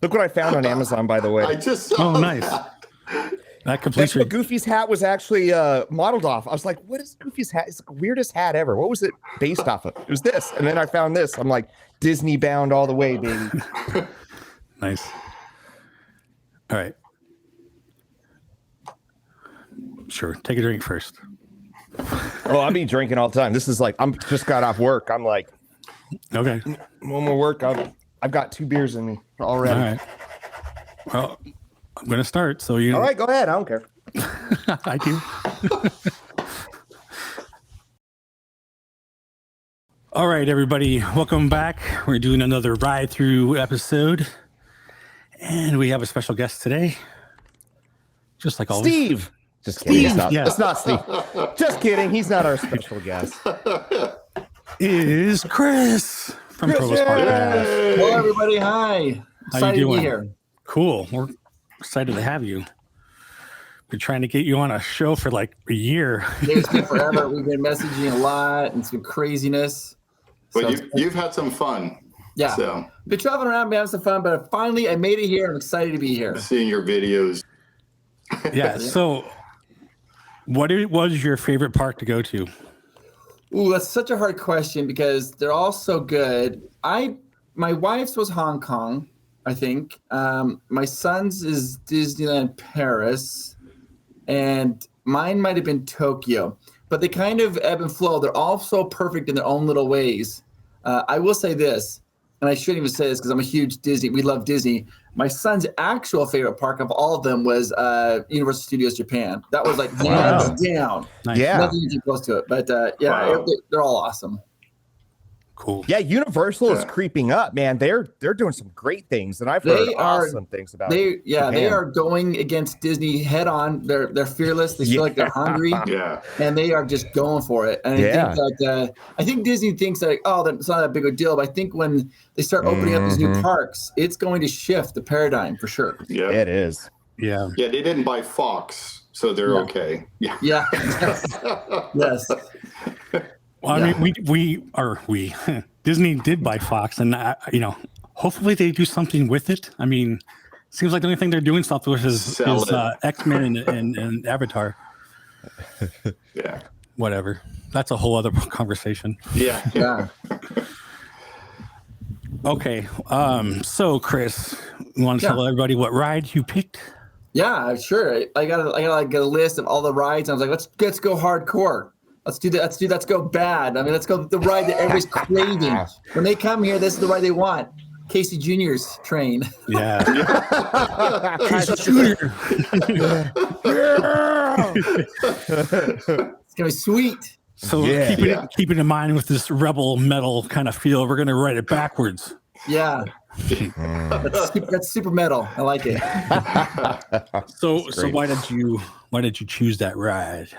Look what I found on Amazon, by the way. I just saw nice. That completes That's what Goofy's hat was actually modeled off. I was like, what is Goofy's hat? It's the weirdest hat ever. What was it based off of? It was this. And then I found this. I'm like, Disney bound all the way, baby. Nice. All right. Sure. Take a drink first. Oh, I'll be drinking all the time. This is like, I'm just got off work. I'm like, okay. One more work. I've got 2 beers in me already. All right. Well, I'm going to start. So you. All right, go ahead. I don't care. I do. All right, everybody. Welcome back. We're doing another ride through episode. And we have a special guest today. Just like always. Steve. Just kidding. Steve, It's not Steve. Just kidding. He's not our special guest. Is Chris from Provost Podcast. Hello, everybody. Hi. How you doing? To be here. Cool. We're excited to have you. We're trying to get you on a show for like a year. It's been forever. We've been messaging a lot and some craziness. But you've had some fun. Yeah. So been traveling around, been having some fun, but finally I made it here. I'm excited to be here. seeing your videos. Yeah. So what was your favorite park to go to? Ooh, that's such a hard question because they're all so good. My wife's was Hong Kong, I think. My son's is Disneyland Paris, and mine might have been Tokyo. But they kind of ebb and flow. They're all so perfect in their own little ways. I will say this, and I shouldn't even say this because I'm a huge Disney. We love Disney. My son's actual favorite park of all of them was Universal Studios Japan. That was like hands down. Nice. Yeah. Nothing even close to it. But Wow. they're all awesome. Cool. Yeah, Universal is creeping up, man. They're doing some great things, and I've heard awesome things about They Japan. are going against Disney head on. They're fearless. They feel like they're hungry. Yeah. And they are just going for it. And I think Disney thinks that, it's not that big a deal. But I think when they start opening up these new parks, it's going to shift the paradigm for sure. Yeah. It is. Yeah. Yeah, they didn't buy Fox, so they're okay. Yeah. Yeah. Yes. Well, I mean, we Disney did buy Fox, and hopefully they do something with it. I mean, seems like the only thing they're doing stuff with is X-Men and Avatar. Yeah. Whatever. That's a whole other conversation. Yeah. Yeah. Okay. So Chris, you want to tell everybody what ride you picked? Yeah, sure. I got like a list of all the rides. I was like, let's go hardcore. Let's do that. Let's go bad. I mean, let's go the ride that everybody's craving. When they come here, this is the ride they want. Casey Jr.'s train. Yeah. Casey Jr. It's gonna be sweet. So keep it in mind with this rebel metal kind of feel, we're gonna write it backwards. Yeah. That's super metal. I like it. So why did you choose that ride?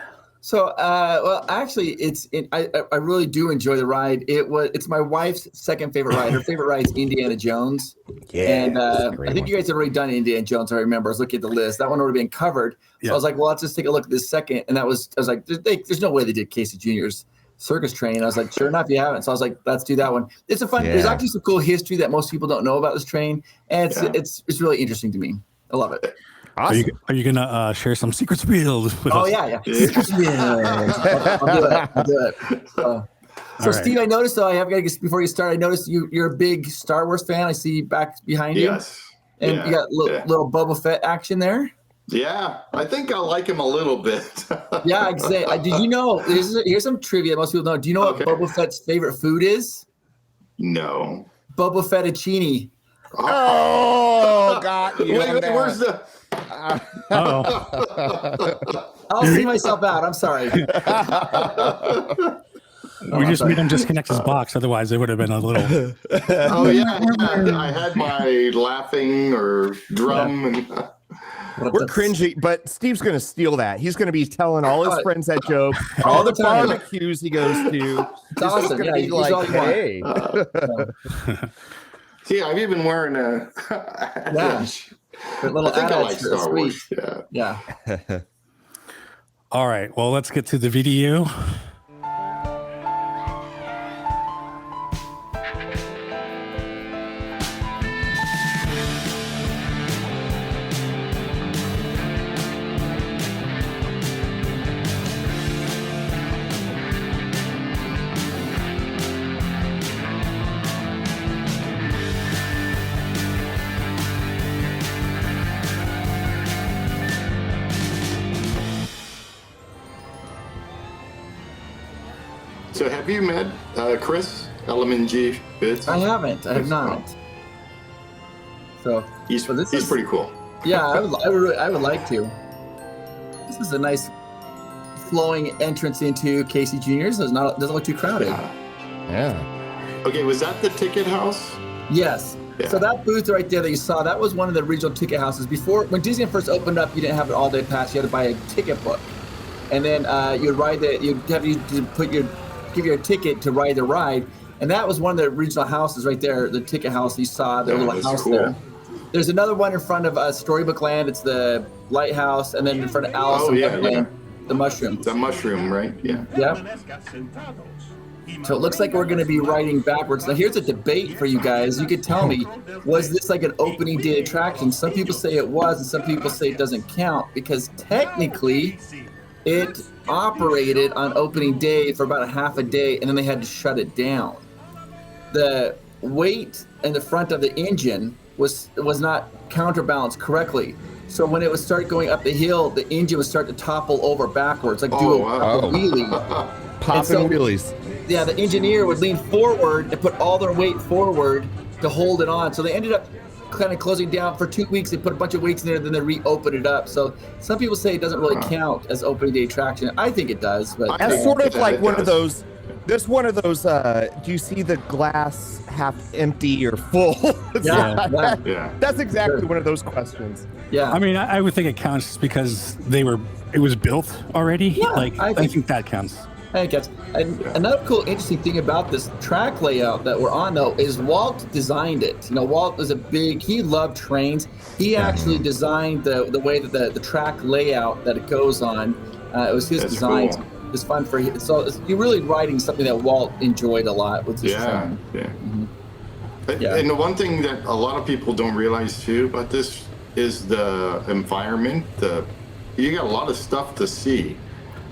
So, well, actually, I really do enjoy the ride. It's my wife's second favorite ride. Her favorite ride is Indiana Jones. Yeah, and I think you guys have already done Indiana Jones. I remember. I was looking at the list. That one already been covered. So I was like, well, let's just take a look at this second. And I was like, there's no way they did Casey Jr.'s Circus Train. I was like, sure enough, you haven't. So I was like, let's do that one. It's a fun. There's actually some cool history that most people don't know about this train, and it's really interesting to me. I love it. Awesome. Are you gonna share some secret spiels with us? Oh yeah. I'll do it. So right. Steve, I noticed though, I have got to before you start. I noticed you're a big Star Wars fan. I see back behind you. Yes. And you got little Boba Fett action there. Yeah, I think I like him a little bit. Yeah, I'd say. Did you know? Here's some trivia most people know. Do you know what Boba Fett's favorite food is? No. Boba Fettuccine. Oh, got you. Wait, where's the? I'll see myself out. I'm sorry. We just made him disconnect his box. Otherwise, it would have been a little. Oh yeah, I had my laughing or drum and. We're cringy, but Steve's going to steal that. He's going to be telling all his friends that joke, all the barbecues he goes to. It's awesome. Going to be like, hey. See, I'm even wearing a. Little I think I like adults, Star Wars. sweet. Yeah. All right. Well, let's get to the video. So have you met Chris, LMNG Bids? I haven't. I have not. So He's is pretty cool. Yeah, I would like to. This is a nice flowing entrance into Casey Junior's. Doesn't look too crowded. Yeah. Okay, was that the ticket house? Yes. Yeah. So that booth right there that you saw, that was one of the original ticket houses. Before, when Disney first opened up, you didn't have an all-day pass. You had to buy a ticket book, and then you'd ride you'd have to give your ticket to ride the ride. And that was one of the original houses right there, the ticket house you saw, the little house cool. there. There's another one in front of Storybook Land. It's the lighthouse, and then in front of Alice in Wonderland, the mushroom. The mushroom, right? Yeah. Yep. So it looks like we're going to be riding backwards. Now here's a debate for you guys. You could tell me, was this like an opening day attraction? Some people say it was, and some people say it doesn't count because technically it operated on opening day for about a half a day, and then they had to shut it down. The weight in the front of the engine was not counterbalanced correctly. So when it would start going up the hill, the engine would start to topple over backwards, like a wheelie. Popping wheelies. Yeah, the engineer would lean forward and put all their weight forward to hold it on. So they ended up kind of closing down for 2 weeks. They put a bunch of weights in there, then they reopened it up. So some people say it doesn't really count as opening day attraction. I think it does, but that's sort of like one of those. There's one of those. Do you see the glass half empty or full? Yeah. That's exactly one of those questions. Yeah. I mean, I would think it counts because it was built already. Yeah, I think that counts. I guess. And another cool, interesting thing about this track layout that we're on, though, is Walt designed it. You know, Walt was he loved trains. He actually designed the way that the track layout that it goes on. It was his design. Cool. It's fun for him. So you're really writing something that Walt enjoyed a lot with this train. Yeah. And the one thing that a lot of people don't realize too about this is the environment. You got a lot of stuff to see.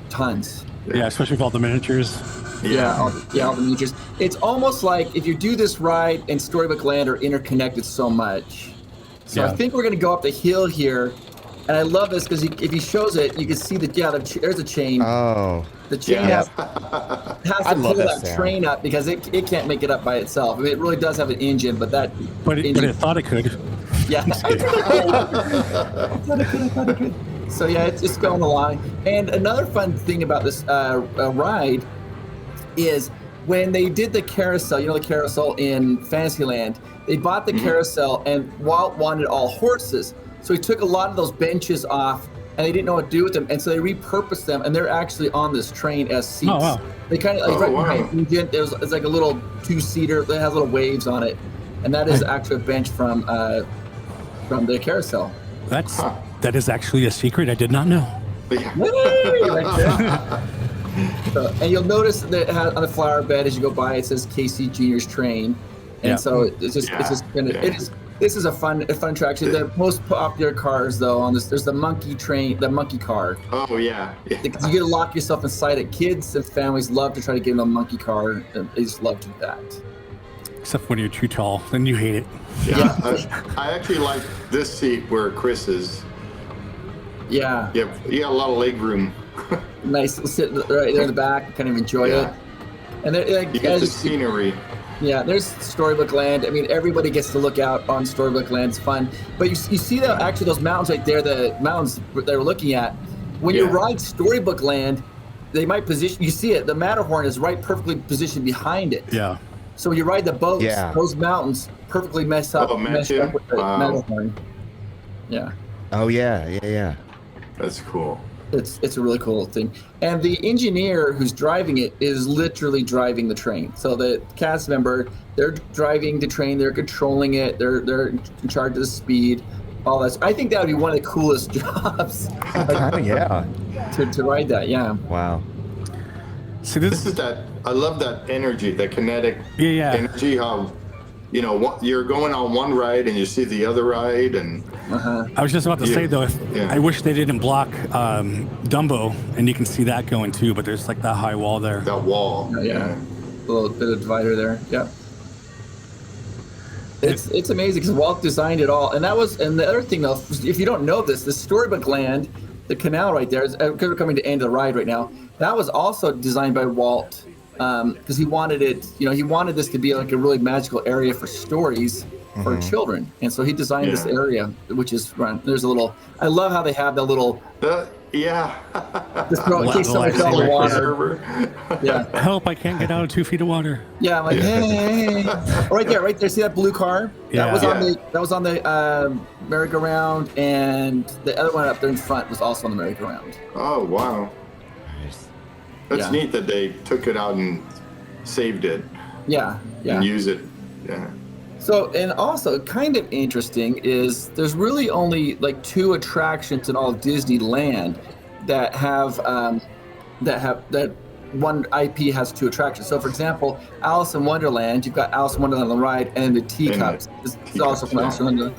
Tons. Yeah, especially with all the miniatures. All the miniatures. It's almost like if you do this ride and Storybook Land are interconnected so much. So I think we're going to go up the hill here. And I love this because if he shows it, you can see there's a chain. Oh. The chain has to pull that train up because it can't make it up by itself. I mean, it really does have an engine, but it thought it could. Yeah. I thought it could. So yeah, it's going along. And another fun thing about this ride is when they did the carousel, the carousel in Fantasyland, they bought the carousel and Walt wanted all horses. So he took a lot of those benches off and they didn't know what to do with them. And so they repurposed them and they're actually on this train as seats. Oh, wow. They kind of behind the engine, it's like a little two-seater that has little waves on it. And that is actually a bench from the carousel. That is actually a secret I did not know. So, and you'll notice that on the flower bed as you go by, it says Casey Junior's train. And so this is a fun attraction. The most popular cars, though, on this, there's the monkey car. Oh yeah. Because you get to lock yourself inside it. Kids and families love to try to get in a monkey car. And they just love to do that. Except when you're too tall, then you hate it. Yeah. I actually like this seat where Chris is. Yeah. Yeah. You got a lot of leg room. Nice. Sit right there in the back. Kind of enjoy it. And you get the scenery. Yeah, there's Storybook Land. I mean, everybody gets to look out on Storybook Land. It's fun. But you see those mountains right there, the mountains that we're looking at. When you ride Storybook Land, they might position, you see it, the Matterhorn is right perfectly positioned behind it. Yeah. So when you ride the boats, those mountains perfectly mesh up with the Matterhorn. Yeah. Oh, yeah. That's cool. It's a really cool thing. And the engineer who's driving it is literally driving the train. So the cast member, they're driving the train, they're controlling it, they're in charge of the speed, all that. I think that would be one of the coolest jobs. To ride that, Wow. So this is that, I love that energy, that kinetic energy, how you're going on one ride and you see the other ride, and I was just about to say though, I wish they didn't block Dumbo, and you can see that going too. But there's like that high wall there. That wall, a little bit of divider there. Yeah, it's amazing because Walt designed it all, and the other thing though, if you don't know this, the Storybook Land, the canal right there, because we're coming to the end of the ride right now. That was also designed by Walt because he wanted it. He wanted this to be like a really magical area for stories for children, and so he designed this area, which is run. There's a little. I love how they have that little. Just throw in case somebody fell in the water. Yeah. Help! I can't get out of 2 feet of water. Yeah, I'm like, hey. Right there. See that blue car? Yeah. That was on the merry-go-round, and the other one up there in front was also on the merry-go-round. Oh wow. That's neat that they took it out and saved it. Yeah. And use it. Yeah. So, and also kind of interesting is there's really only like 2 attractions in all of Disneyland that have that one IP has 2 attractions. So, for example, Alice in Wonderland, you've got Alice in Wonderland on the ride, and the teacups is also from Alice in Wonderland.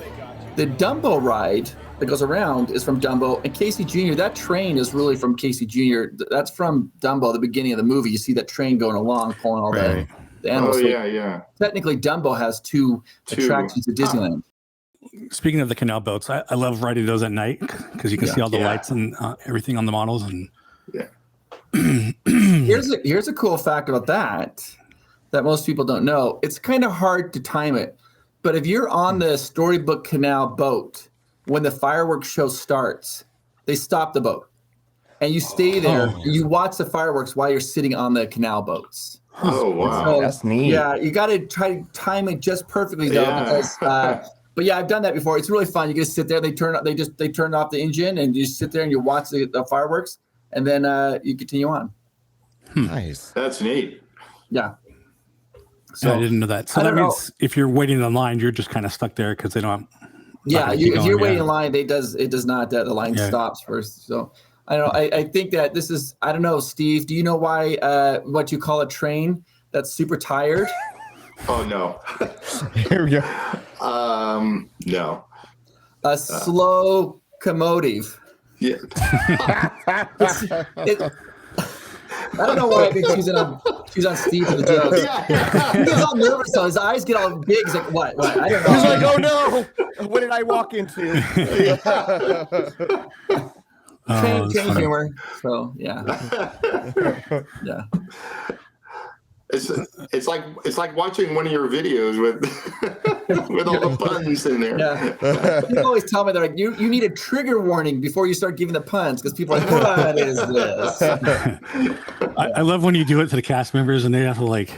The Dumbo ride that goes around is from Dumbo, and Casey Jr. That train is really from Casey Jr. That's from Dumbo. The beginning of the movie, you see that train going along, pulling all the animals. Oh yeah. Technically, Dumbo has 2 attractions at Disneyland. Speaking of the canal boats, I love riding those at night because you can see all the lights and everything on the models. And here's a cool fact about that most people don't know. It's kind of hard to time it, but if you're on the Storybook Canal boat when the fireworks show starts, they stop the boat, and you stay there. And you watch the fireworks while you're sitting on the canal boats. Oh wow, so, that's neat. Yeah, you got to try to time it just perfectly though, because. But yeah, I've done that before. It's really fun. You just sit there. They turn off the engine, and you sit there and you watch the fireworks, and then you continue on. Nice. That's neat. Yeah. So I didn't know that. So that means if you're waiting in line, you're just kind of stuck there because they don't. If you're waiting in line, it does not. The line stops first. So I don't know. I think that this is. I don't know, Steve. Do you know why what you call a train that's super tired? Oh no. Here we go. No. A slow comotive. Yeah. I don't know why I've been choosing on Steve for the jokes. He gets all nervous, so his eyes get all big. He's like, what? I don't know. He's like, oh no, what did I walk into? Train humor. So yeah. It's like watching one of your videos with all the puns in there. Yeah. People always tell me, they're like, you need a trigger warning before you start giving the puns, because people are like, what is this? I love when you do it to the cast members and they have to like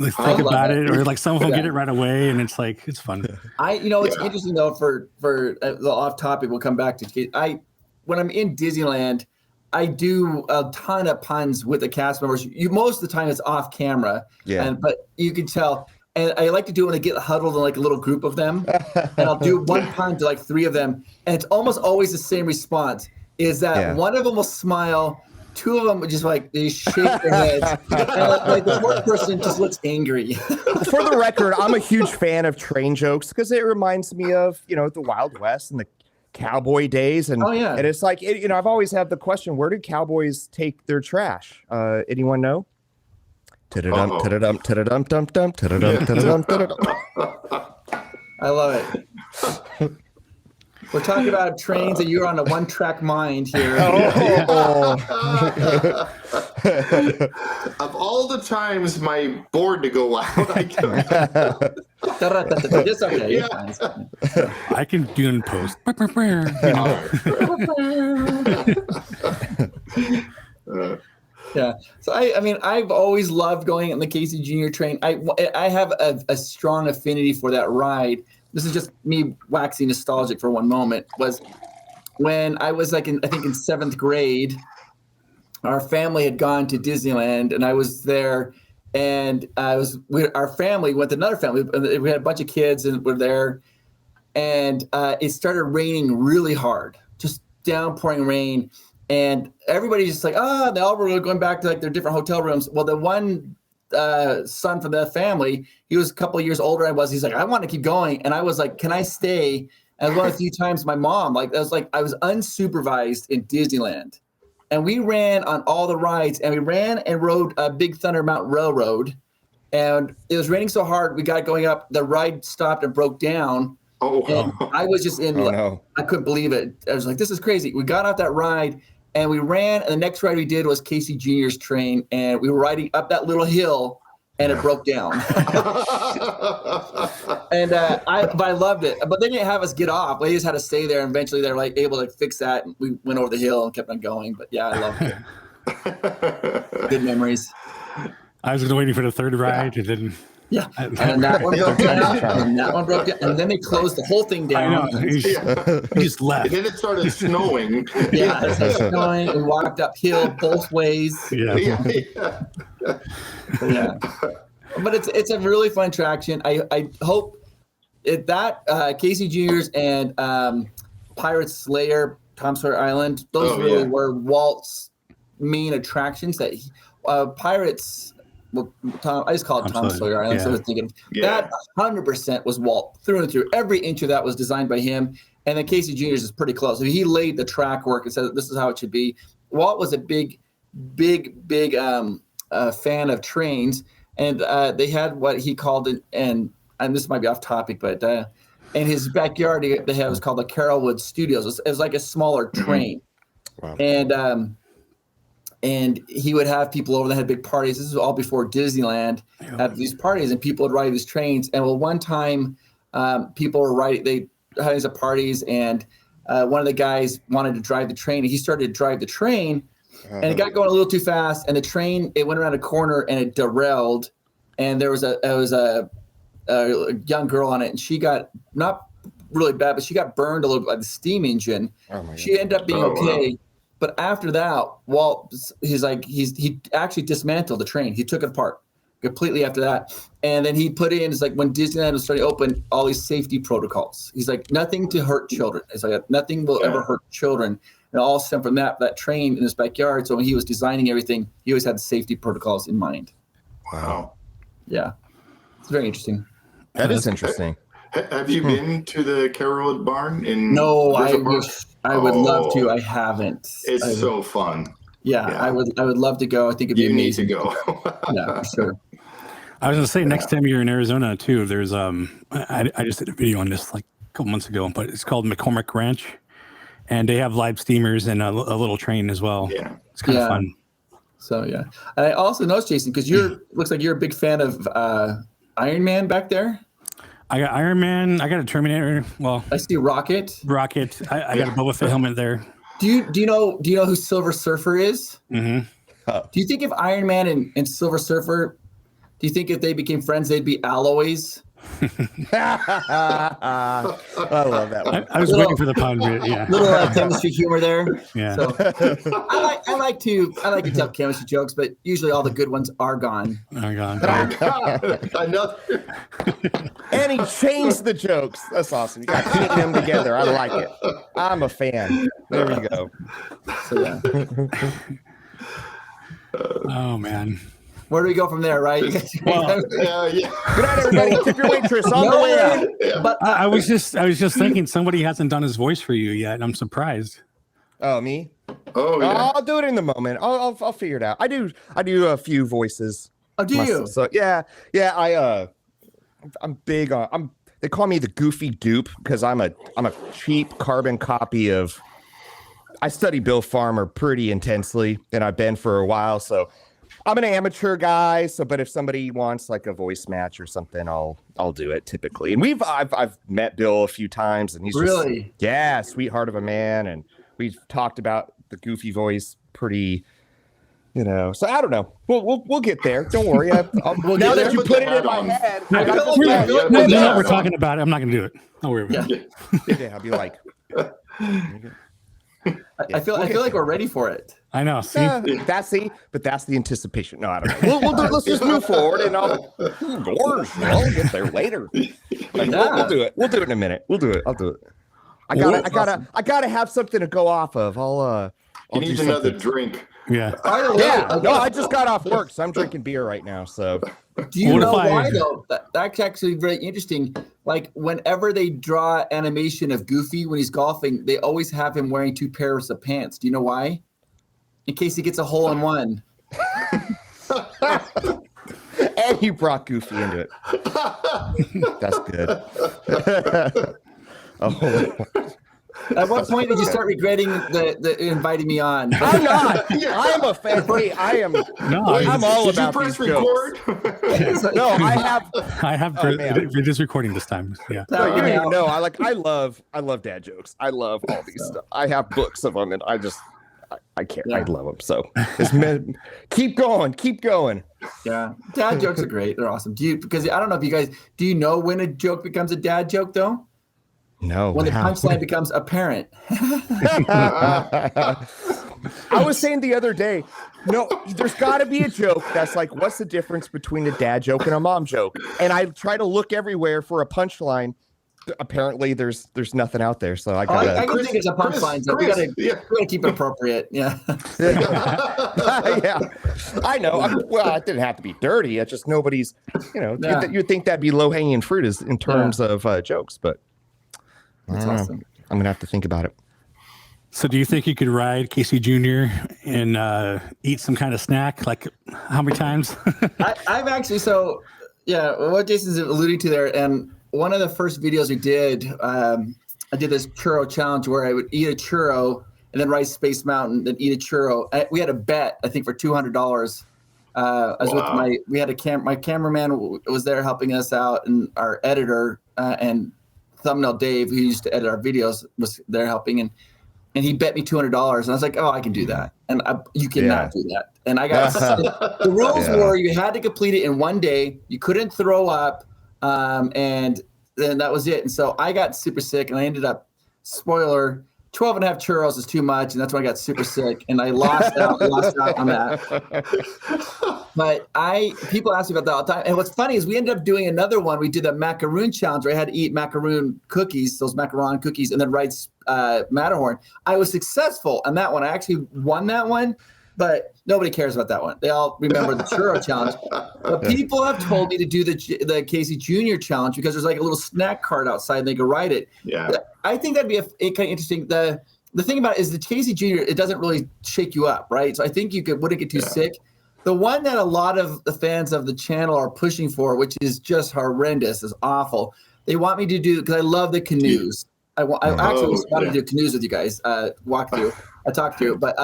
think about it, or like some of them get it right away, and it's like it's fun. It's interesting though. For the off topic, we'll come back to. When I'm in Disneyland, I do a ton of puns with the cast members. Most of the time it's off camera, but you can tell. And I like to do it when I get huddled in like a little group of them, and I'll do one pun to like 3 of them, and it's almost always the same response. Is that one of them will smile, 2 of them just like they shake their heads, and like the 4th person just looks angry. For the record, I'm a huge fan of train jokes because it reminds me of the Wild West and the cowboy days, and and it's like I've always had the question, where did cowboys take their trash? Anyone know? I love it. We're talking about trains, and you're on a one-track mind here. Of all the times my board to go out, I can. It's okay. Yeah. I can do it in post. Yeah. So I've always loved going on the Casey Jr. train. I have a strong affinity for that ride. This is just me waxing nostalgic for one moment. Was when I was like in 7th grade, our family had gone to Disneyland, and I was there, and our family went to another family. We had a bunch of kids, and we're there, and it started raining really hard, just downpouring rain. And everybody's just like, they all were going back to like their different hotel rooms. Well, the one son from the family, he was a couple of years older than I was. He's like, I want to keep going. And I was like, can I stay? And one of the few times my mom, I was unsupervised in Disneyland. And we ran on all the rides, and we ran and rode Big Thunder Mountain Railroad. And it was raining so hard, we got going up. The ride stopped and broke down. And I was just I couldn't believe it. I was like, this is crazy. We got off that ride, and we ran. And the next ride we did was Casey Jr.'s train, and we were riding up that little hill, and it broke down. And I loved it. But they didn't have us get off. We just had to stay there. And eventually, they're like able to fix that. And we went over the hill and kept on going. But yeah, I loved it. Good memories. I was waiting for the third ride, and then and that one broke down, and that one broke down, and then they closed the whole thing down. I know. He just left. And then it started snowing. Yeah, it started snowing. We walked uphill both ways. Yeah. But it's a really fun attraction. I hope that Casey Jr.'s and Pirates Slayer, Tom Sawyer Island, those were Walt's main attractions. That Pirates. Well, I just call it Tom Sawyer Island. So I was thinking that 100% was Walt through and through. Every inch of that was designed by him. And then Casey Jr.'s is pretty close. I mean, he laid the track work and said this is how it should be. Walt was a big fan of trains, and they had what he called it, and this might be off topic, but in his backyard they had was called the Carrollwood Studios. It was like a smaller train, wow. And he would have people over that had big parties. This was all before Disneyland had these parties, and people would ride these trains. And one time, people were riding. They had these parties, and one of the guys wanted to drive the train, and he started to drive the train, and it got going a little too fast. And the train it went around a corner and it derailed. And there was a young girl on it, and she got not really bad, but she got burned a little bit by the steam engine. She ended up being okay. Wow. But after that, Walt, he actually dismantled the train. He took it apart completely after that. And then he put in, it's like when Disneyland was starting to open, all these safety protocols. He's like, nothing to hurt children. It's like, nothing will ever hurt children. And all stemmed from that train in his backyard. So when he was designing everything, he always had the safety protocols in mind. Wow. Yeah. It's very interesting. That is interesting. Have you been to the Carrollwood Barn in? No, I would love to. I haven't. It's so fun. Yeah, I would love to go. I think it'd be amazing. You need to go. Yeah, for sure. I was going to say next time you're in Arizona too, there's I just did a video on this like a couple months ago, but it's called McCormick Ranch, and they have live steamers and a little train as well. Yeah, it's kind of fun. So yeah, and I also noticed, Jason, because looks like you're a big fan of Iron Man back there. I got Iron Man. I got a Terminator. Well, I see Rocket. I got a Boba Fett helmet there. Do you know who Silver Surfer is? Mm-hmm. Do you think if Iron Man and Silver Surfer, do you think if they became friends, they'd be alloys? I love that one. I was waiting for the pun. Yeah. Little chemistry humor there. Yeah. So, I like to tell chemistry jokes, but usually all the good ones are gone. Are gone. And he changed the jokes. That's awesome. You got to keep them together. I like it. I'm a fan. There we go. So yeah. Oh man. Where do we go from there, right? Well, Good night, everybody. Tip your waitress on the way out. Yeah. But I was just thinking somebody hasn't done his voice for you yet, and I'm surprised. Oh, me? Oh, yeah. I'll do it in the moment. I'll figure it out. I do a few voices. Oh, do you? So yeah. I'm big on. They call me the goofy dupe because I'm a cheap carbon copy of. I study Bill Farmer pretty intensely, and I've been for a while, so. I'm an amateur guy, but if somebody wants like a voice match or something, I'll do it typically. And I've met Bill a few times, and he's really sweetheart of a man, and we've talked about the goofy voice pretty, So I don't know. We'll get there. Don't worry. Now that you put it in my head, we're talking about it. I'm not going to do it. Don't worry about it. Yeah, I'll be like. I feel like we're ready for it. I know. See, that's the anticipation. No, I don't know. We'll do. Let's just move forward, and I'll get there later. We'll do it. We'll do it in a minute. We'll do it. I'll do it. I gotta have something to go off of. I'll need another drink. Yeah. No, I just got off work, so I'm drinking beer right now. So. Do you know why though? That's actually very interesting. Like whenever they draw animation of Goofy when he's golfing, they always have him wearing 2 pairs of pants. Do you know why? In case he gets a hole in one. And you brought Goofy into it. That's good. At what point did you start regretting the inviting me on? I'm not. I am a fan. Hey, I am. No, I'm all Did about you press these record? jokes. No, I have. It is recording this time. Yeah. No, you don't even know. I love dad jokes. I love all these stuff. I have books of them, and I can't. Yeah. I love them. So keep going. Yeah, dad jokes are great. They're awesome. Because I don't know if you guys do you know when a joke becomes a dad joke though? No. When the punchline becomes apparent. I was saying the other day, there's got to be a joke that's like, what's the difference between a dad joke and a mom joke? And I try to look everywhere for a punchline. Apparently, there's nothing out there. So I can think it's a punchline. So we gotta keep it appropriate. Yeah. Yeah. I know. Well, it didn't have to be dirty. It's just nobody's. You'd think that'd be low hanging fruit in terms of jokes, but. That's awesome. I'm gonna have to think about it. So, do you think you could ride Casey Jr. and eat some kind of snack? Like, how many times? I've actually. What Jason's alluding to there, and one of the first videos we did, I did this churro challenge where I would eat a churro and then ride Space Mountain, then eat a churro. We had a bet, I think, for $200. I was with we had my cameraman was there helping us out, and our editor and Thumbnail Dave, who used to edit our videos, was there helping, and he bet me $200, and I was like, oh, I can do that, and you cannot do that. And I got the rules were you had to complete it in one day, you couldn't throw up, and then that was it. And so I got super sick, and I ended up, spoiler, 12 and a half churros is too much, and that's when I got super sick, and I lost out on that. But people ask me about that all the time. And what's funny is we ended up doing another one. We did a macaroon challenge where I had to eat macaroon cookies, those macaron cookies, and then ride Matterhorn. I was successful on that one. I actually won that one, but nobody cares about that one. They all remember the churro challenge. But people have told me to do the Casey Jr. challenge because there's like a little snack cart outside and they can ride it. Yeah. I think that'd be kind of interesting. The thing about it is the Casey Jr., it doesn't really shake you up, right? So I think you wouldn't get too sick. The one that a lot of the fans of the channel are pushing for, which is just horrendous, is awful. They want me to do, because I love the canoes. I actually wanted to do canoes with you guys, walk through. I talked through, but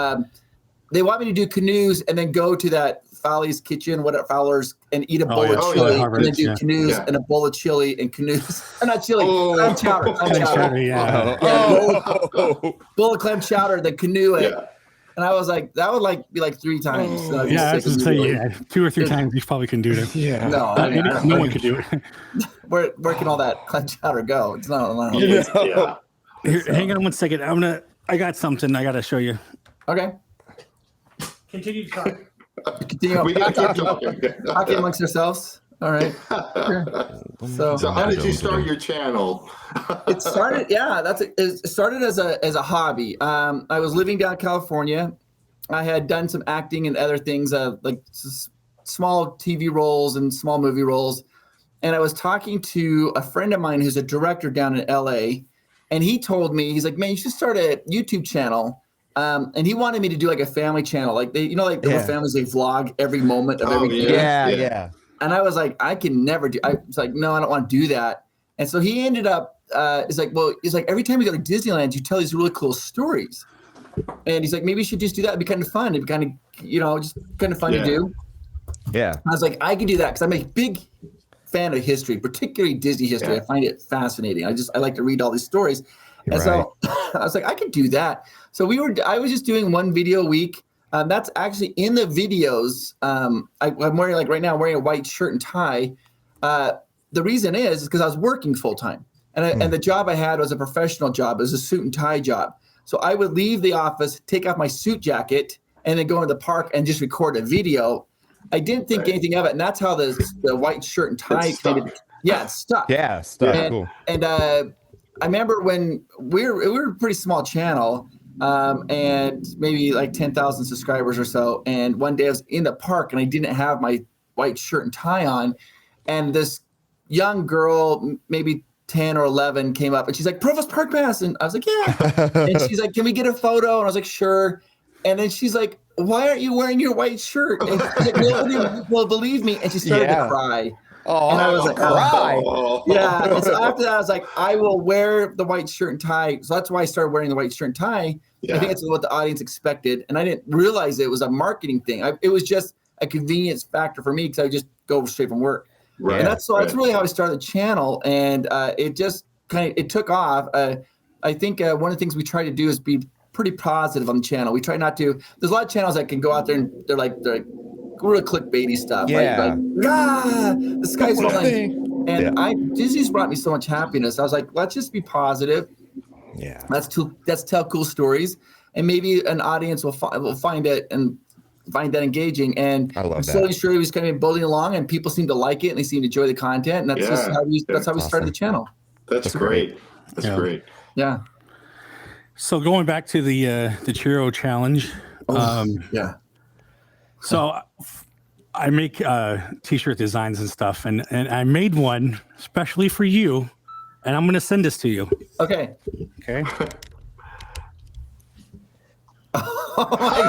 they want me to do canoes and then go to that Fowler's kitchen, Fowler's, and eat a bowl of chili, and then do canoes and a bowl of chili and canoes. Not chili, clam chowder. Bowl of clam chowder, then canoe it. Yeah. And I was like, that would be like 3 times. I was going to say, 2 or 3 times you probably can do it. Yeah. No one could do it. Where can all that clam chowder go? It's not. Here, hang on one second. I got something I got to show you. Okay. Continue talking. We got to keep talking amongst ourselves. All right. Sure. So how did you start your channel? It started, it started as a hobby. I was living down in California. I had done some acting and other things, like small TV roles and small movie roles. And I was talking to a friend of mine who's a director down in LA. And he told me, he's like, man, you should start a YouTube channel. And he wanted me to do like a family channel. Like the whole families, they vlog every moment of every day. Yeah. And I was like, I can never do. I was like, no, I don't want to do that. And so he ended up. He's like, every time you go to Disneyland, you tell these really cool stories. And he's like, maybe you should just do that. It'd be kind of fun. It'd be kind of, just kind of fun to do. Yeah. I was like, I can do that because I'm a big fan of history, particularly Disney history. Yeah. I find it fascinating. I like to read all these stories. And so I was like, I could do that. So I was just doing one video a week. That's actually in the videos. I'm wearing, like right now, I'm wearing a white shirt and tie. The reason is because I was working full time. And the job I had was a professional job. It was a suit and tie job. So I would leave the office, take off my suit jacket, and then go into the park and just record a video. I didn't think anything of it. And that's how the white shirt and tie it's stuck. Yeah, stuck. And, cool. And I remember when we were a pretty small channel, and maybe like 10,000 subscribers or so. And one day I was in the park and I didn't have my white shirt and tie on. And this young girl, maybe 10 or 11, came up and she's like, Provost Park Pass. And I was like, yeah. And she's like, can we get a photo? And I was like, sure. And then she's like, why aren't you wearing your white shirt? And she's like, nobody will believe me. And she started to cry. Oh, and I was like, cry. Yeah. And so after that, I was like, I will wear the white shirt and tie. So that's why I started wearing the white shirt and tie. Yeah. I think it's what the audience expected. And I didn't realize it was a marketing thing. It was just a convenience factor for me because I would just go straight from work. Right. And that's really how I started the channel. And it just it took off. I think one of the things we try to do is be pretty positive on the channel. We try not to. There's a lot of channels that can go out there and they're like real clickbaity stuff. Yeah. Right? Like, the sky's falling. And Disney's brought me so much happiness. I was like, let's just be positive. Yeah. Let's tell cool stories, and maybe an audience will find it and find that engaging. And I love that. Slowly sure he was kind of building along, and people seem to like it, and they seem to enjoy the content. And that's just how we started the channel. That's great. That's great. Yeah. So going back to the churro challenge. So I make t-shirt designs and stuff, and I made one especially for you, and I'm going to send this to you. Okay. Oh my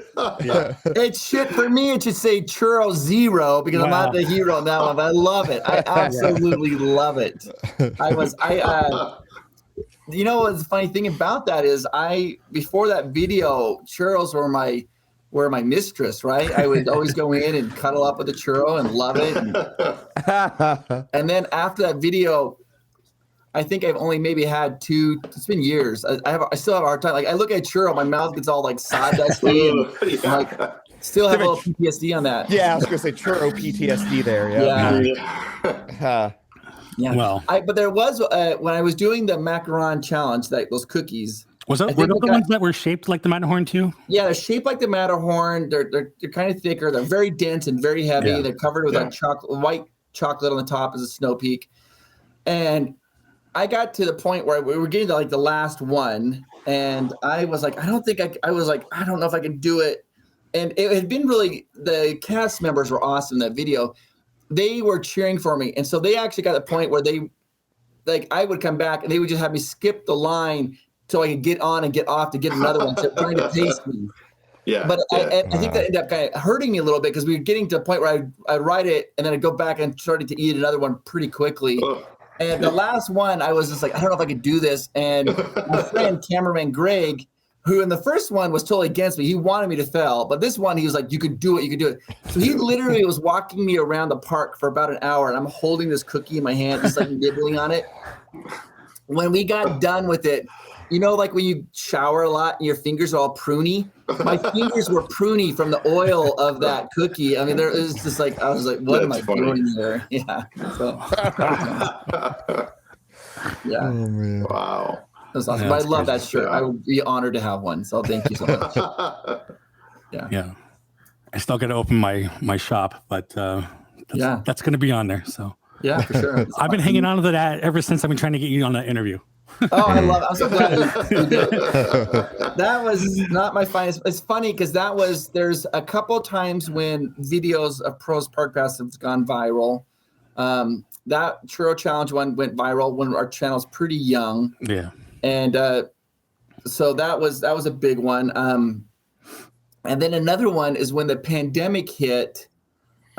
gosh. It should, for me, it should say Churro Zero because I'm not the hero in that one, but I love it. I absolutely love it. You know what's the funny thing about that is before that video, churros were my mistress, right? I would always go in and cuddle up with a churro and love it. And then after that video, I think I've only maybe had two. It's been years. I still have a hard time. Like I look at a churro, my mouth gets all like sawdusty, and still have a little PTSD on that. Yeah, I was gonna say churro PTSD there. Yeah. Well, but there was when I was doing the macaron challenge, those cookies. Were those the ones that were shaped like the Matterhorn too? Yeah, they're shaped like the Matterhorn. They're kind of thicker. They're very dense and very heavy. Yeah. They're covered with white chocolate on the top as a snow peak. And I got to the point where we were getting to like the last one, and I was like, I don't know if I can do it. And it had been really, the cast members were awesome in that video. They were cheering for me. And so they actually got to the point where I would come back and they would just have me skip the line so I could get on and get off to get another one, trying to pace me. Yeah. But I think that ended up kind of hurting me a little bit because we were getting to a point where I'd write it and then I'd go back and started to eat another one pretty quickly. And the last one, I was just like, I don't know if I could do this. And my friend, cameraman Greg, who in the first one was totally against me, he wanted me to fail. But this one, he was like, you could do it. So he literally was walking me around the park for about an hour, and I'm holding this cookie in my hand, just like nibbling on it. When we got done with it, you know, like when you shower a lot and your fingers are all pruny? My fingers were pruny from the oil of that cookie. I mean, it was just like, I was like, what am I doing there? Yeah. So, yeah. Oh, man. Wow. That's awesome. But I love that shirt. I would be honored to have one. So thank you so much. Yeah. I still got to open my shop, but that's going to be on there. So yeah, for sure. I've been hanging on to that ever since I've been trying to get you on that interview. Oh, I love it. I'm so glad you did. That was not my finest. It's funny because there's a couple of times when videos of Pros Park Pass have gone viral. That Churro Challenge one went viral when our channel's pretty young. Yeah. And so that was a big one. And then another one is when the pandemic hit.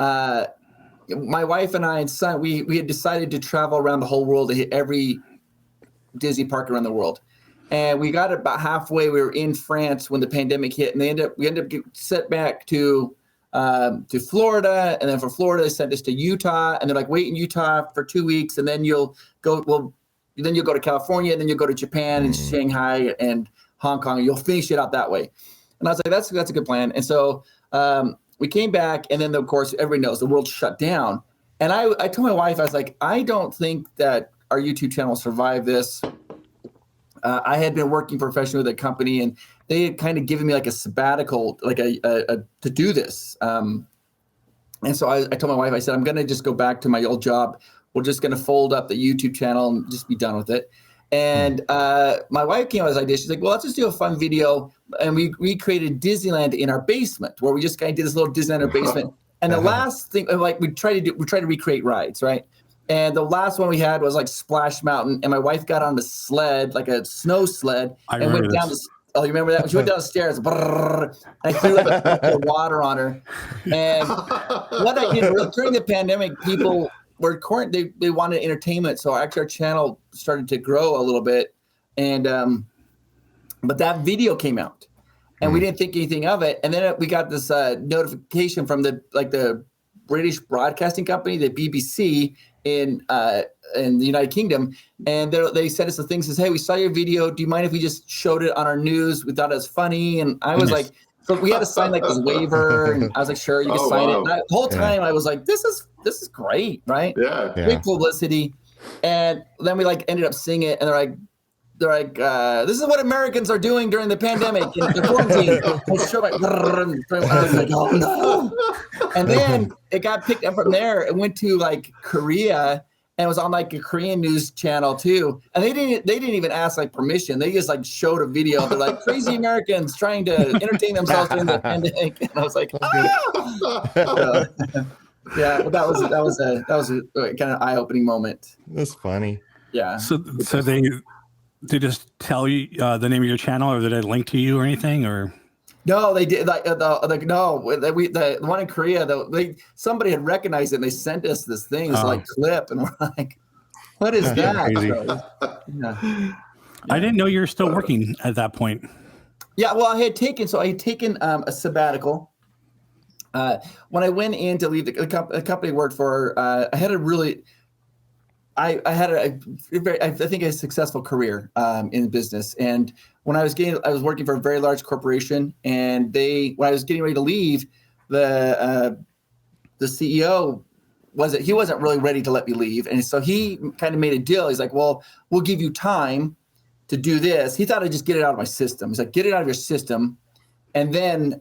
My wife and I and son, we had decided to travel around the whole world to hit every Disney park around the world. And we got about halfway. We were in France when the pandemic hit, and we ended up getting set back to Florida. And then from Florida, they sent us to Utah, and they're like, wait in Utah for 2 weeks, and then you'll go to California, and then you'll go to Japan and Shanghai and Hong Kong, and you'll finish it out that way. And I was like, that's a good plan. And so we came back, and then of course everybody knows the world shut down. And I told my wife, I was like, I don't think that our YouTube channel survived this. I had been working professionally with a company, and they had kind of given me like a sabbatical, like a to do this. And so I told my wife, I said, I'm going to just go back to my old job. We're just going to fold up the YouTube channel and just be done with it. And my wife came up with this idea. She's like, well, let's just do a fun video. And we recreated Disneyland in our basement, where we just kind of did this little Disneyland in our basement. And the last thing, like we try to recreate rides, right? And the last one we had was like Splash Mountain, and my wife got on the sled, like a snow sled, and went down Oh, you remember that? She went downstairs. Brrr, and I threw like water on her. And what I did during the pandemic, people were they wanted entertainment, so actually our channel started to grow a little bit. And but that video came out, and we didn't think anything of it. And then we got this notification from the British broadcasting company, the BBC in the United Kingdom, and they sent us a thing says, "Hey, we saw your video. Do you mind if we just showed it on our news? We thought it was funny." And I was like, so we had to sign like this waiver, and I was like, "Sure, you can sign it." And the whole time I was like, "This is great, right? Yeah, great publicity." And then we like ended up seeing it, and they're like, this is what Americans are doing during the pandemic in the quarantine. I was like, oh no. And then it got picked up from there and went to like Korea, and it was on like a Korean news channel too. And they didn't even ask like permission. They just like showed a video. They're like, crazy Americans trying to entertain themselves during the pandemic. And I was like, ah! Yeah, well, that was a kind of eye-opening moment. That's funny. Yeah. So they just tell you the name of your channel, or did they link to you or anything, or? No, they did. The one in Korea, somebody had recognized it, and they sent us this thing, like clip, and we're like, "What is that?" Yeah. I didn't know you were still working at that point. Yeah, well, I had taken a sabbatical. When I went in to leave the company I worked for, I had a really. I had I think a successful career in business, and when I was working for a very large corporation, and when I was getting ready to leave, the CEO wasn't really ready to let me leave, and so he kind of made a deal. He's like, "Well, we'll give you time to do this." He thought I'd just get it out of my system. He's like, "Get it out of your system, and then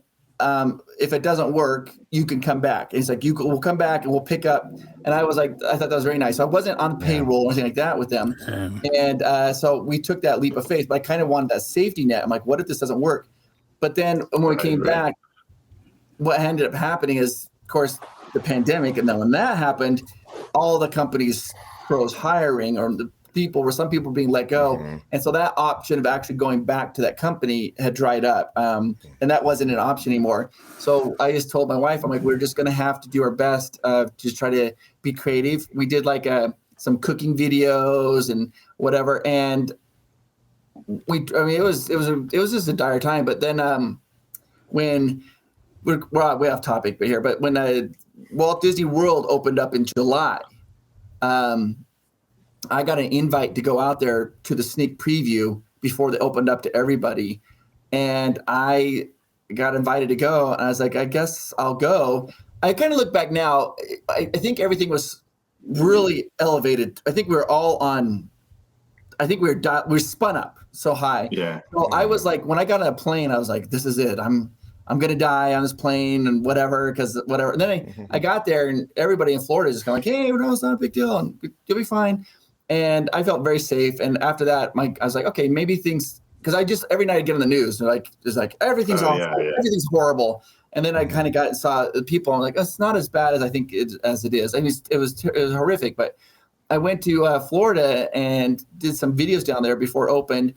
if it doesn't work, you can come back." And he's like, we'll come back and we'll pick up. And I was like, I thought that was very nice. So I wasn't on payroll or anything like that with them. And so we took that leap of faith, but I kind of wanted that safety net. I'm like, what if this doesn't work? But then when we came back, what ended up happening is, of course, the pandemic. And then when that happened, all the companies froze hiring, or some people being let go. Mm-hmm. And so that option of actually going back to that company had dried up. And that wasn't an option anymore. So I just told my wife, I'm like, we're just going to have to do our best to just try to be creative. We did like some cooking videos and whatever. And it was just a dire time. But then when we're way off topic here, but when Walt Disney World opened up in July, I got an invite to go out there to the sneak preview before they opened up to everybody. And I got invited to go. And I was like, I guess I'll go. I kind of look back now. I think everything was really elevated. I think we were all on, we spun up so high. Yeah. So I was like, when I got on a plane, I was like, this is it. I'm going to die on this plane and whatever, because whatever. And then I got there, and everybody in Florida is just kind of like, hey, no, it's not a big deal, and you'll be fine. And I felt very safe. And after that, I was like, okay, maybe things, because every night I get on the news, and it's like everything's awful, everything's horrible. And then I kind of saw the people. I'm like, it's not as bad as I think as it is. I mean, it was horrific. But I went to Florida and did some videos down there before it opened,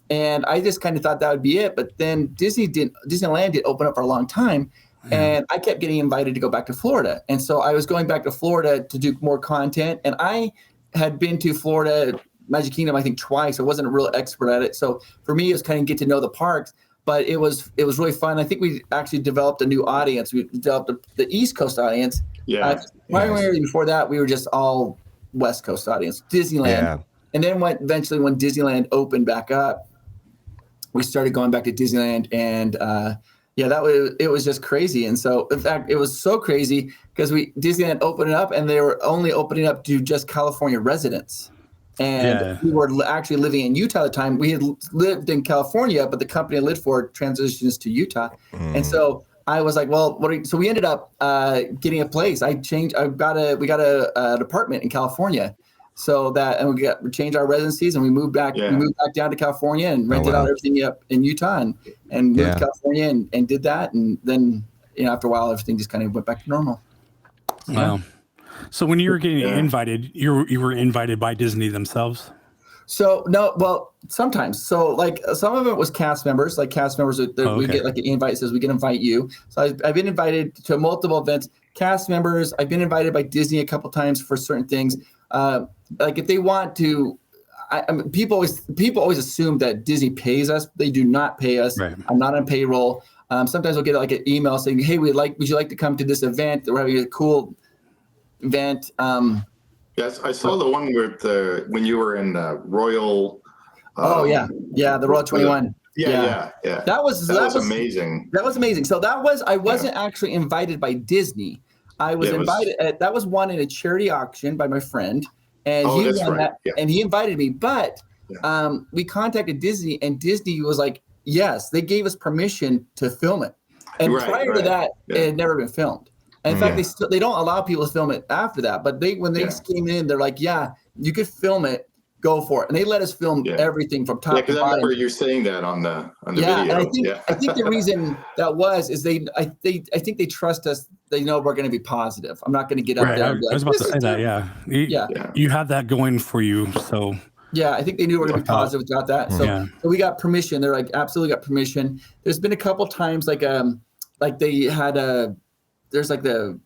and I just kind of thought that would be it. But then Disneyland did open up for a long time, and I kept getting invited to go back to Florida. And so I was going back to Florida to do more content, and I had been to Florida, Magic Kingdom, I think twice. I wasn't a real expert at it. So for me, it was kind of get to know the parks, but it was really fun. I think we actually developed a new audience. We developed the East Coast audience. Yeah. Primarily before that, we were just all West Coast audience, Disneyland. Yeah. And then eventually when Disneyland opened back up, we started going back to Disneyland, and it was just crazy. And so, in fact, it was so crazy because Disneyland opened it up, and they were only opening up to just California residents. And we were actually living in Utah at the time. We had lived in California, but the company I lived for transitions to Utah. And so I was like, well, so we ended up getting a place. We got an apartment in California. So we changed our residencies, and we moved back. Yeah. We moved back down to California and rented out everything up in Utah, and moved to California and did that. And then after a while, everything just kind of went back to normal. Wow. So when you were getting invited, you were invited by Disney themselves? So no, well, sometimes. So like some of it was cast members. Like cast members, we get like an invite says we can invite you. So I've been invited to multiple events. Cast members. I've been invited by Disney a couple times for certain things. Like if they want to, I mean, people always assume that Disney pays us. They do not pay us. Right. I'm not on payroll. Sometimes we'll get like an email saying, "Hey, would you like to come to this event? We're having a cool event." Yes, I saw the one with when you were in Royal. The Royal 21. Yeah. That was amazing. That was amazing. So I wasn't actually invited by Disney. I was invited. That was won in a charity auction by my friend, and he won that. Yeah. And he invited me. But we contacted Disney, and Disney was like, "Yes, they gave us permission to film it." And prior to that, it had never been filmed. And in fact, they don't allow people to film it after that. But when they came in, they're like, "Yeah, you could film it. Go for it." And they let us film everything from top to bottom. I remember you saying that on the video. And I think the reason that is I think they trust us. They know we're going to be positive. I'm not going to get up there. I was about to say that. Yeah. You had that going for you. So. Yeah, I think they knew we were going to be positive about that. So we got permission. They're like, absolutely got permission. There's been a couple times like they had there's like the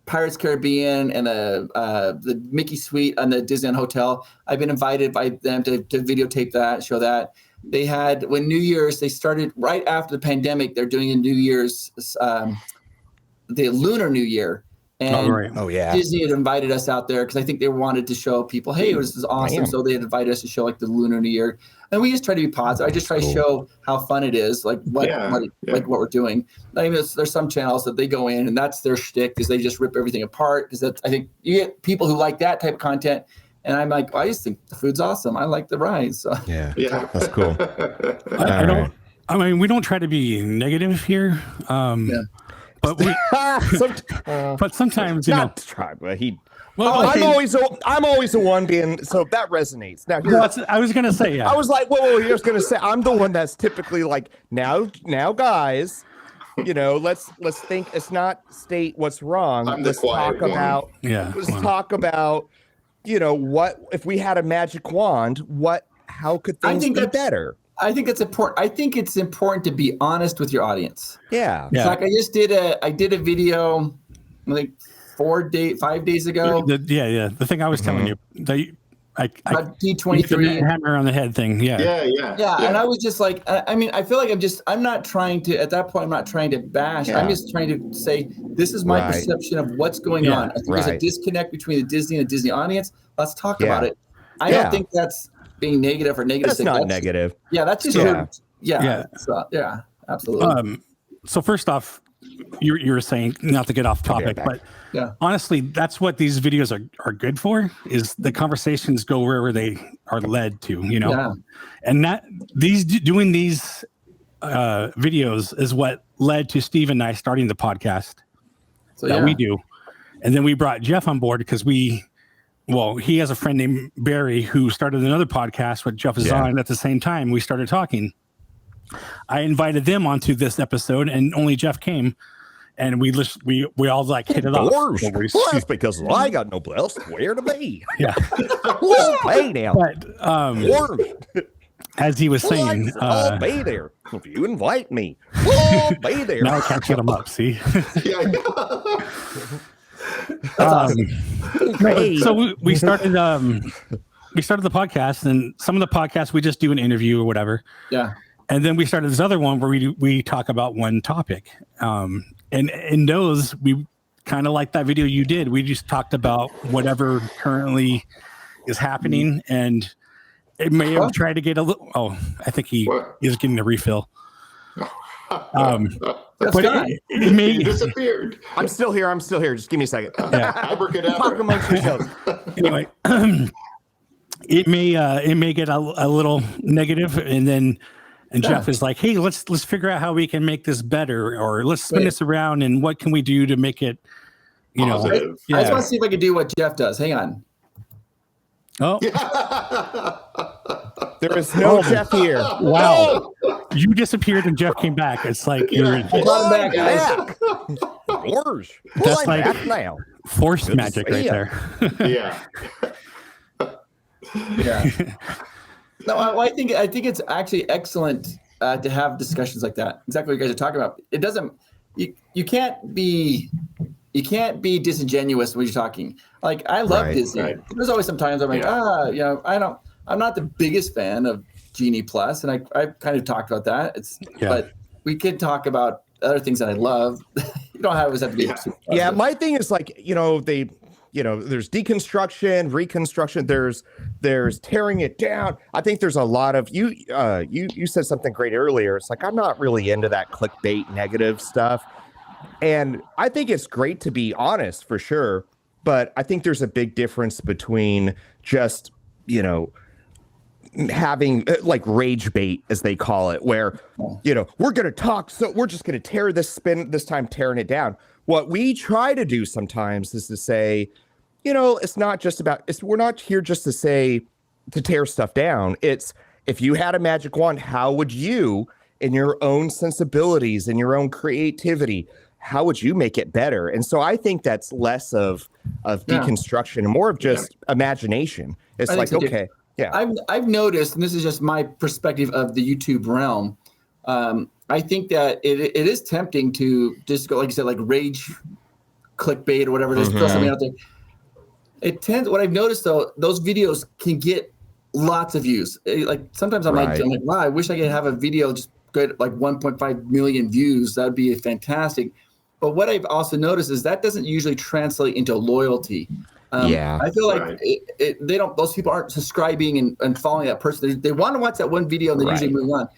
Pirates Caribbean and the Mickey Suite on the Disneyland Hotel. I've been invited by them to videotape that, show that. They had, when New Year's, they started right after the pandemic, they're doing a New Year's, the Lunar New Year. And Disney had invited us out there because I think they wanted to show people, hey, this is awesome. So they had invited us to show like the Lunar New Year. And we just try to be positive. I just try to show how fun it is, like what we're doing. I mean, there's some channels that they go in and that's their shtick is they just rip everything apart. Because I think you get people who like that type of content. And I'm like, I just think the food's awesome. I like the rides. So. Yeah, that's cool. I mean, we don't try to be negative here. But but sometimes not try. But I'm always the one being so that resonates. Now I was gonna say I was like, whoa, you're just gonna say I'm the one that's typically like now guys, let's think. It's not state what's wrong. Let's talk about what if we had a magic wand? How could things be better? I think it's important. I think it's important to be honest with your audience. Yeah. It's like I did a video like 5 days ago. The thing I was telling you that D23 hammer on the head thing. Yeah. And I was just like, I mean, I feel like I'm not trying to, at that point, I'm not trying to bash. I'm just trying to say, this is my perception of what's going on. I think there's a disconnect between the Disney and the Disney audience. Let's talk about it. I don't think that's being negative or negative. That's not negative. Yeah, that's just So, absolutely. So first off, you were saying not to get off topic, but honestly, that's what these videos are good for. Is the conversations go wherever they are led to, and that doing these videos is what led to Steve and I starting the podcast that we do, and then we brought Jeff on board because he has a friend named Barry who started another podcast with Jeff is on at the same time. We started talking. I invited them onto this episode and only Jeff came and we all like hit it off. Well, that's because I got no place where to be. Yeah. Hey now. But, as he was saying, I'll be there. If you invite me, I'll be there. Now I can't get them up, see? So we started the podcast, and some of the podcasts we just do an interview or whatever. Yeah. And then we started this other one where we talk about one topic. And in those, we kind of like that video you did. We just talked about whatever currently is happening, and it may have tried to get a little. Oh, I think he is getting a refill. But it may disappeared. I'm still here. Just give me a second. Abracadabra. Talk amongst yourselves. Anyway, it may get a little negative, and Jeff is like, "Hey, let's figure out how we can make this better, or let's spin this around, and what can we do to make it, positive. I just want to see if I can do what Jeff does. Hang on. Oh, there is no Jeff here. Wow, you disappeared and Jeff came back. It's like you're back, guys. That's like back now. Forced magic right there. Yeah. No, I think it's actually excellent to have discussions like that. Exactly what you guys are talking about. It doesn't. You can't be disingenuous when you're talking. Like I love Disney. Right. There's always some times I'm like, I'm not the biggest fan of Genie Plus, and I kind of talked about that. But we can talk about other things that I love. You don't always have to be. Yeah, my thing is like, there's deconstruction, reconstruction, there's tearing it down. I think there's a lot of you said something great earlier. It's like, I'm not really into that clickbait negative stuff. And I think it's great to be honest for sure. But I think there's a big difference between just, having like rage bait, as they call it, where, we're going to talk. So we're just going to tear this time tearing it down. What we try to do sometimes is to say, it's not just about, we're not here just to tear stuff down. It's, if you had a magic wand, how would you, in your own sensibilities, in your own creativity, how would you make it better? And so I think that's less of deconstruction and more of just imagination. It's like, okay. Yeah. I've noticed, and this is just my perspective of the YouTube realm. I think that it is tempting to just go, like you said, like rage clickbait or whatever. Just throw something out there. What I've noticed though, those videos can get lots of views. Like sometimes I'm like, wow, I wish I could have a video just get like 1.5 million views. That would be fantastic. But what I've also noticed is that doesn't usually translate into loyalty. I feel like those people aren't subscribing and following that person. They want to watch that one video and then usually move on.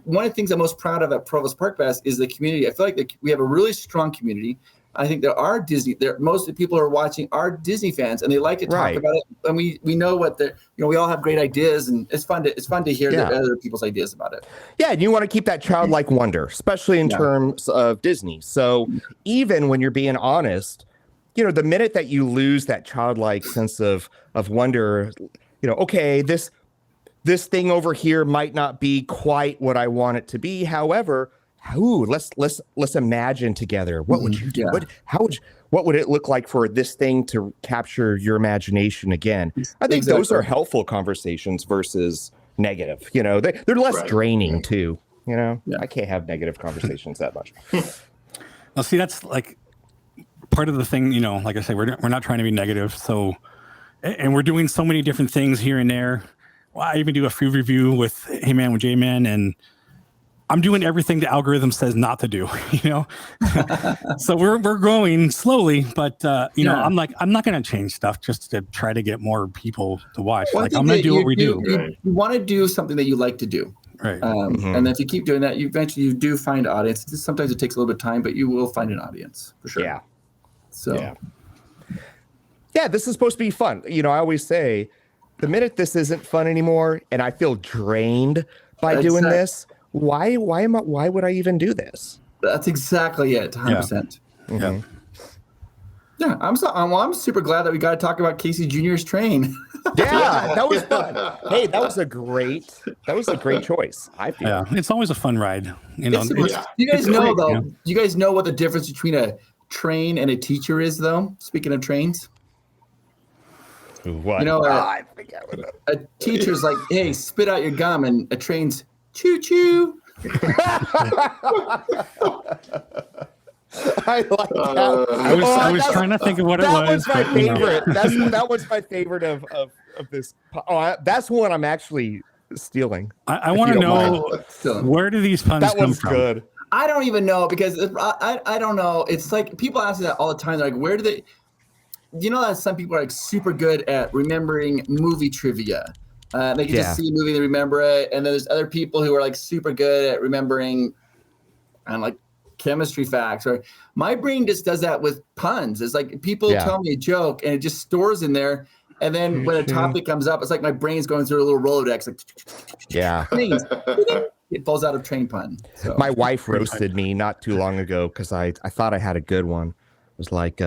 One of the things I'm most proud of at Provost Park Fest is the community. I feel like we have a really strong community. I think there are most of the people who are watching are Disney fans, and they like to talk about it. And we know what we all have great ideas, and it's fun to hear other people's ideas about it. Yeah, and you want to keep that childlike wonder, especially in terms of Disney. So even when you're being honest, the minute that you lose that childlike sense of wonder, okay, this thing over here might not be quite what I want it to be. However, let's imagine together. What would you do? What would it look like for this thing to capture your imagination again? I think those are helpful conversations versus negative. They're less draining too. I can't have negative conversations that much. Well, see, that's like part of the thing. Like I said, we're not trying to be negative. So, and we're doing so many different things here and there. Well, I even do a food review with Hey Man with J-Man, and I'm doing everything the algorithm says not to do, So we're growing slowly, but I'm like, I'm not going to change stuff just to try to get more people to watch. I'm going to do what we do. You want to do something that you like to do. Right. And if you keep doing that, eventually you do find audience. Sometimes it takes a little bit of time, but you will find an audience for sure. Yeah. So. Yeah, this is supposed to be fun. I always say the minute this isn't fun anymore and I feel drained by doing this, why would I even do this? That's exactly it. 100%. Yeah. Yeah, I'm super glad that we got to talk about Casey Jr.'s train. Yeah, that was fun. Hey, that was a great choice. I feel. Yeah, it's always a fun ride. You guys know though. Do you guys know what the difference between a train and a teacher is, though? Speaking of trains. What? A teacher's like, "Hey, spit out your gum," and a train's choo choo. I like that. I was trying to think of what it was. That was my favorite. That was my favorite of this. Oh, that's one I'm actually stealing. I want to know where do these puns come from? Good. I don't even know because I don't know. It's like people ask me that all the time. They're like, where do they? That some people are like super good at remembering movie trivia. They can just see a movie, they remember it, and then there's other people who are like super good at remembering, like chemistry facts. Or my brain just does that with puns. It's like people tell me a joke and it just stores in there, and then when a topic comes up, it's like my brain's going through a little Rolodex. Like, it falls out of train pun. So. My wife roasted me not too long ago because I thought I had a good one. It was like,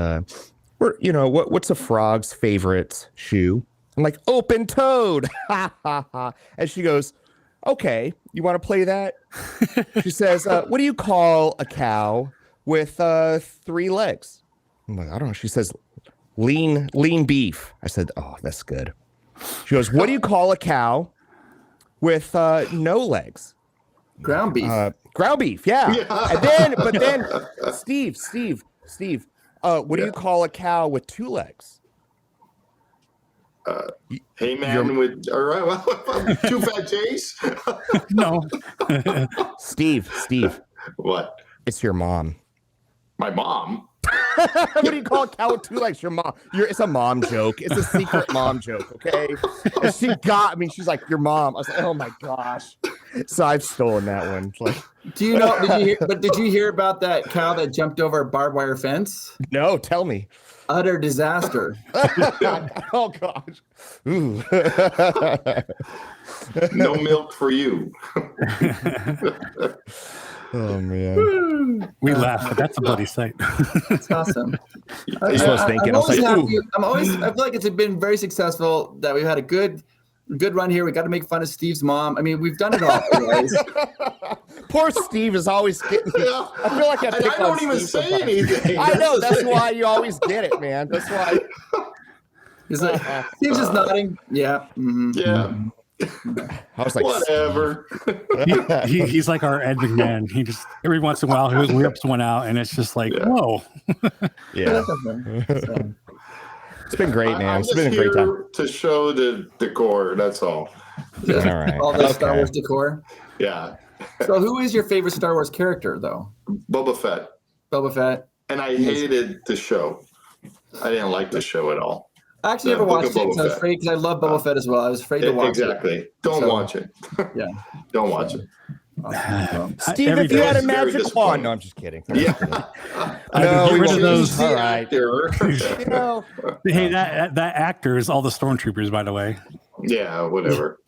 what's a frog's favorite shoe? I'm like, open toed. And she goes, okay, you want to play that? She says, what do you call a cow with 3 legs? I'm like, I don't know. She says, lean beef. I said, oh, that's good. She goes, what do you call a cow with no legs. Ground beef. Ground beef, yeah. But then, Steve, what do you call a cow with 2 legs? Hey man, with all right, 2 fat J's. No. Steve. What? It's your mom. My mom. What do you call a cow with 2 legs? Your mom. It's a mom joke. It's a secret mom joke. Okay. And she got me. She's like, your mom. I was like, oh my gosh. So I've stolen that one. Like, do you know? Did you hear about that cow that jumped over a barbed wire fence? No, tell me. Utter disaster. Oh gosh. Ooh. No milk for you. Oh man. We laugh, but that's a bloody sight. That's awesome. I was thinking. I feel like it's been very successful that we've had a good run here. We got to make fun of Steve's mom. I mean, we've done it all, guys. Poor Steve is always getting. I feel like I don't even say anything. I know. That's why you always get it, man. That's why. He's like, Steve's just nodding. Yeah. Mm-hmm. Yeah. I was like, whatever. He's like our Ed McMahon. He just every once in a while he rips one out, and it's just like, whoa. Yeah. It's been great, man. It's been a great time to show the decor. That's all. Yeah. All right. All the Star Wars decor. Yeah. So, who is your favorite Star Wars character, though? Boba Fett. Boba Fett. And I hated the show. I didn't like the show at all. I actually never watched it because I was afraid, because I love Boba Fett as well. I was afraid to watch it. Don't watch it. Yeah. Don't watch it. Awesome. Steve, if you had a magic wand. No, I'm just kidding. Yeah. No, get rid of those. All right. Hey, that actor is all the stormtroopers, by the way. Yeah, whatever.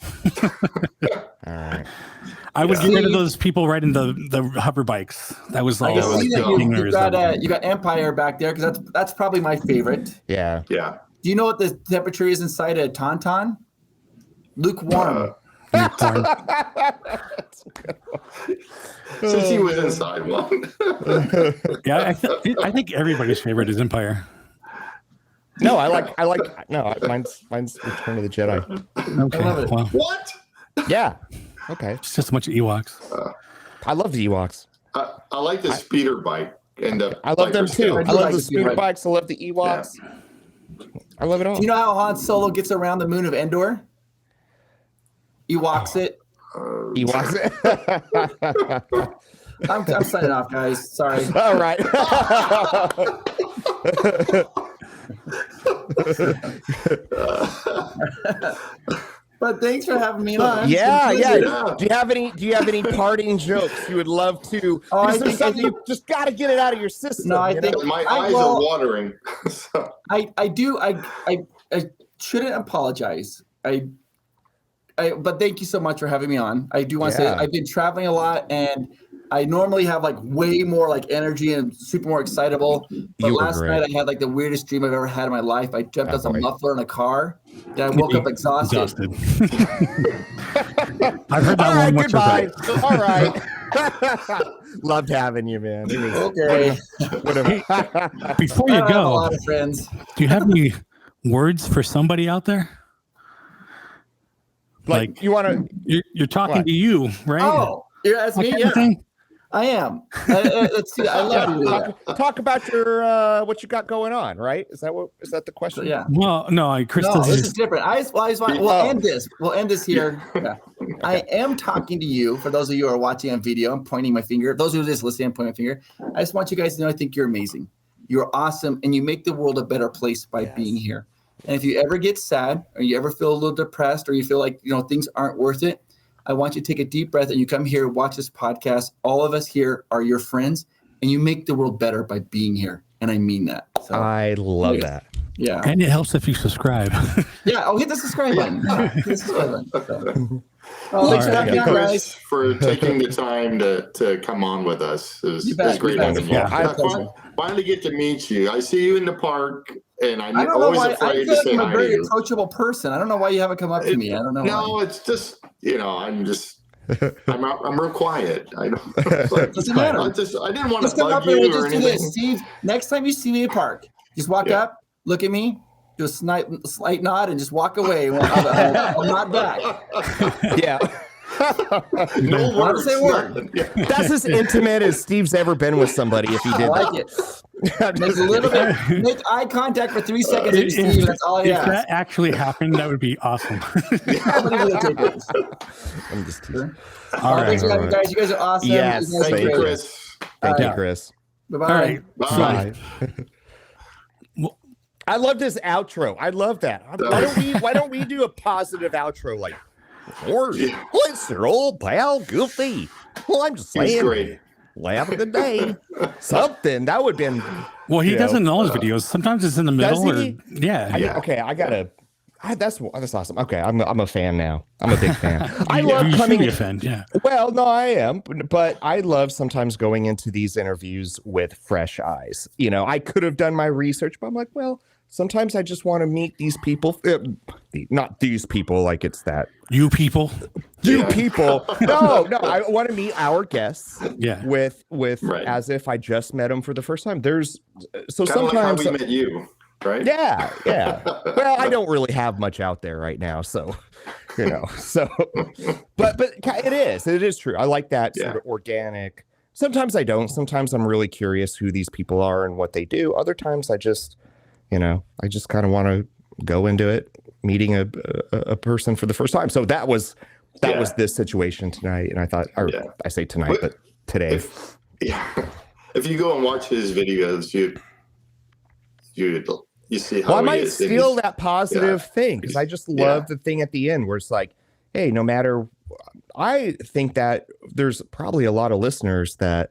All right. I would get rid of those people riding the hover bikes. That was all. You got Empire back there, because that's probably my favorite. Yeah. Yeah. Do you know what the temperature is inside a tauntaun? Lukewarm. Since he was inside one. Yeah, I think everybody's favorite is Empire. No, mine's Return of the Jedi. Okay. I love it. Well, What? Yeah. Okay. it's just a bunch of Ewoks. I love the Ewoks. I like the speeder bike. And I love them too. I love like the the speeder speeder bikes. I love the Ewoks. Yeah. I love it all. Do you know how Han Solo gets around the moon of Endor? He walks it. Ewoks. I'm signing off, guys. Sorry. All right. But thanks for having me on. Yeah. Do you have any parting jokes you would love to? I Is there think- something you just got to get it out of your system? No, I you think- know? My eyes are watering. I do. I shouldn't apologize. But thank you so much for having me on. I do want to say I've been traveling a lot, and I normally have like way more like energy and super more excitable. But last night I had like the weirdest dream I've ever had in my life. I jumped as a muffler in a car, and I woke up exhausted. I've heard that All right, one. goodbye. All right. Loved having you, man. It was, Okay. Before you I have a go, lot of friends. do you have any words for somebody out there? like you want to? You're talking to you, right? Oh, that's me. Yeah, I am. Let's see. I love you. Talk about your what you got going on, right? Is that the question? Yeah. Well, no, Chris. No, this is different. We'll end this. We'll end this here. Yeah. I am talking to you. For those of you who are watching on video, I'm pointing my finger. Those who are just listening, I'm pointing my finger. I just want you guys to know I think you're amazing. You're awesome, and you make the world a better place by being here. And if you ever get sad, or you ever feel a little depressed, or you feel like things aren't worth it, I want you to take a deep breath and you come here, watch this podcast. All of us here are your friends, and you make the world better by being here. And I mean that. So, I love that. Yeah. And it helps if you subscribe. Yeah. Oh, hit the subscribe button. Hit the subscribe button. Well, thanks thank for having you, me on, Chris, guys. for taking the time to come on with us. It was great having you. Yeah, Finally get to meet you. I see you in the park, and I'm I don't know always why. I afraid feel to like say I'm a hi to very you. approachable person. I don't know why you haven't come up to me. I don't know. No, why. it's just I'm real quiet. I don't. Doesn't matter. I didn't want Just to come bug up and you we'll or just do anything. this. Steve, next time you see me in the park, just walk up, look at me, do a slight nod and just walk away. I'll nod back. Yeah. No words. Say a word. That's as intimate as Steve's ever been with somebody if he did I like that. it. Make a little bit. Make eye contact for 3 seconds with Steve. That's all I If ask. that actually happened, that would be awesome. I'm just teasing. All right. Thanks for having me, guys. You guys are awesome. Yes, You guys are Thank you, great. Chris. Thank you, Chris. Bye-bye. All right. Bye. I love this outro. I love that. Why don't we do a positive outro like, what's your old pal Goofy? Well, I'm just He's saying, great. have a good day. Something that would have been. Well, he doesn't know his videos. Sometimes it's in the middle. Does he? Yeah. I gotta. That's awesome. Okay, I'm a fan now. I'm a big fan. I You love should coming. be a fan, yeah. Well, no, I am, but I love sometimes going into these interviews with fresh eyes. I could have done my research, but I'm like, well, sometimes I just want to meet these people. Not these people, like it's that. You people. You people. No, I want to meet our guests. Yeah. With Right. as if I just met them for the first time. There's so Kind of like how sometimes. we met you, right? Yeah. Well, I don't really have much out there right now, so but it is true. I like that sort of organic. Sometimes I don't. Sometimes I'm really curious who these people are and what they do. Other times I just kind of want to go into it, meeting a person for the first time. So that was this situation tonight, and I thought, I say tonight, but today. If you go and watch his videos, you see how I he might is. steal that positive thing because I just love the thing at the end where it's like, hey, no matter, I think that there's probably a lot of listeners that,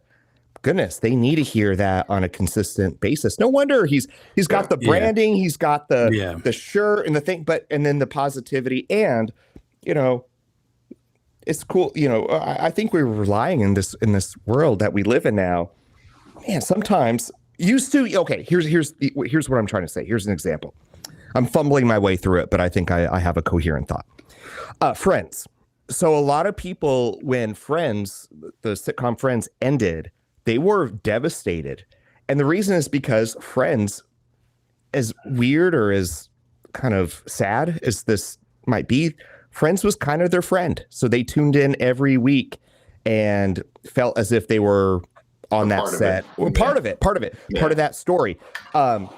goodness, they need to hear that on a consistent basis. No wonder he's got the branding, he's got the shirt and the thing, and then the positivity, and it's cool. I think we're relying in this world that we live in now. Man, sometimes used to. Okay, here's what I'm trying to say. Here's an example. I'm fumbling my way through it, but I think I have a coherent thought. Friends. So a lot of people, when Friends, the sitcom Friends ended, they were devastated. And the reason is because Friends, as weird or as kind of sad as this might be, Friends was kind of their friend. So they tuned in every week and felt as if they were on that set. Well, part of it, part of that story. But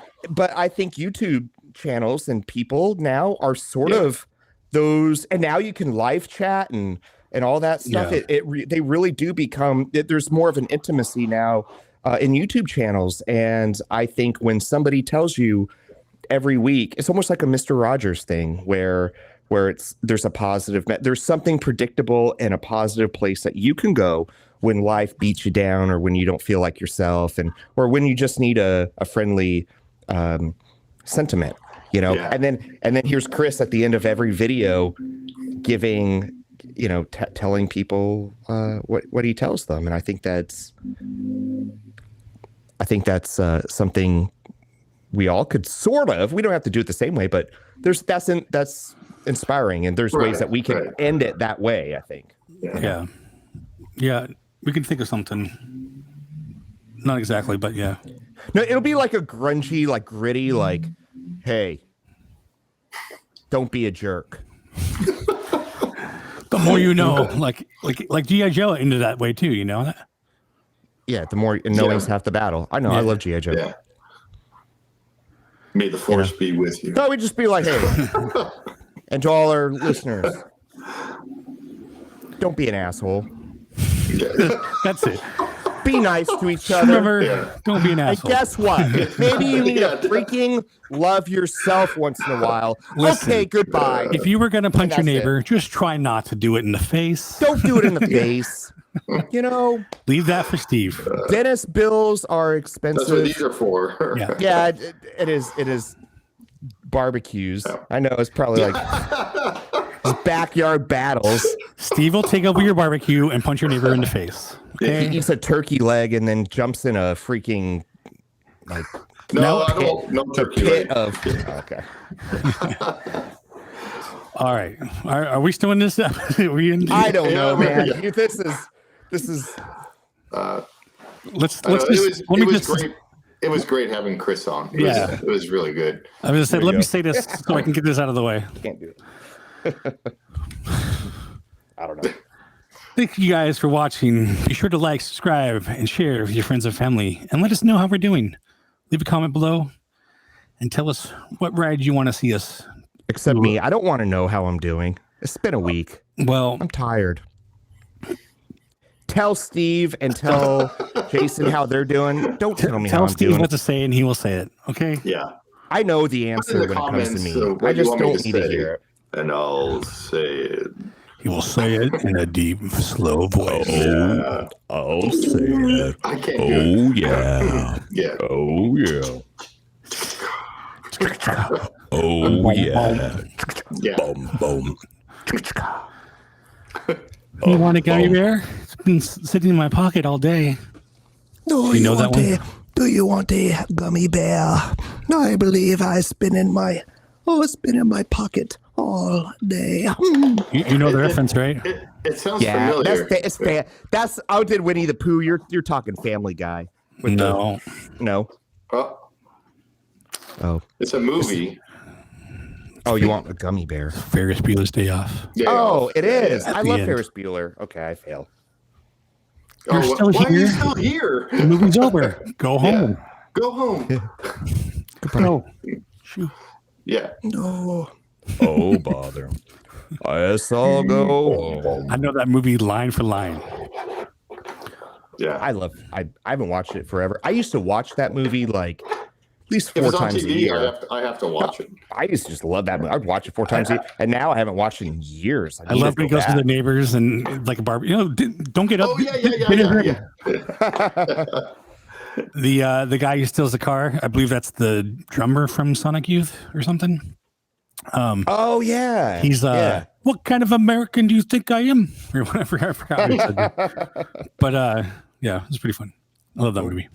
I think YouTube channels and people now are sort of those, and now you can live chat and all that stuff. They really do become, there's more of an intimacy now in YouTube channels. And I think when somebody tells you every week, it's almost like a Mr. Rogers thing where there's a positive, there's something predictable and a positive place that you can go when life beats you down, or when you don't feel like yourself, or when you just need a friendly sentiment, and then here's Chris at the end of every video giving, telling people what he tells them. And I think that's something we all could sort of, we don't have to do it the same way, but that's inspiring. And there's ways that we can end it that way, I think. Yeah. We can think of something. Not exactly, but yeah. No, it'll be like a grungy, like gritty, like, hey, don't be a jerk. The more you know, like G.I. Joe into that way too, Yeah, the more knowing's half the battle. I know, I love G.I. Joe. Yeah. May the force be with you. No, we just be like, hey, and to all our listeners, don't be an asshole. That's it. Be nice to each other. Remember, don't be an asshole. And guess what? Maybe you need to freaking love yourself once in a while. Listen, okay, goodbye. If you were going to punch your neighbor, just try not to do it in the face. Don't do it in the face. Leave that for Steve. Dentist bills are expensive. That's what these are for. Yeah, it is barbecues. I know it's probably like backyard battles. Steve will take over your barbecue and punch your neighbor in the face. Okay? He eats a turkey leg and then jumps in a freaking no turkey pit leg. Okay. All right. Are we still in this? I don't know, man. Yeah. This is. Let me just. It was great having Chris on. It was really good. I was going to say, let me say this so I can get this out of the way. Can't do it. I don't know. Thank you guys for watching. Be sure to like, subscribe, and share with your friends and family. And let us know how we're doing. Leave a comment below and tell us what ride you want to see us. Except me. I don't want to know how I'm doing. It's been a week. Well, I'm tired. Tell Steve and tell Jason how they're doing. Don't tell me how I'm Steve doing. what to say and he will say it. Okay? Yeah. I know the answer when it comes to me. I just don't need to hear it. And I'll say it. He will say it in a deep, slow voice. Yeah. I'll say it. I can't do it. Yeah. Yeah. Oh, yeah. Oh, yeah. Yeah. Boom, boom. You want a gummy bear? It's been sitting in my pocket all day. Do you know that one? Do you want a gummy bear? I believe it's been in my pocket all day. You know the reference, right? It sounds familiar. That's I did Winnie the Pooh. You're talking Family Guy. No. Oh. It's a movie. Oh, you want a gummy bear? Ferris Bueller's Day Off. It is. I love end. Ferris Bueller. Okay, I fail. You're still why here? are you still here? The movie's over. Go home. Go home. Go. Shoot. Yeah. No. Oh, bother. I shall go home. I know that movie line for line. Yeah. I haven't watched it forever. I used to watch that movie like at least If 4 it's on times TV, a year. I have to watch it. I used to just love that movie. I'd watch it 4 times a year, and now I haven't watched it in years. I love when he goes to the neighbors and like a bar. Don't get up. Oh yeah. The guy who steals the car. I believe that's the drummer from Sonic Youth or something. Oh yeah. He's what kind of American do you think I am? Or whatever. I forgot what he said. But yeah, it's pretty fun. I love that movie.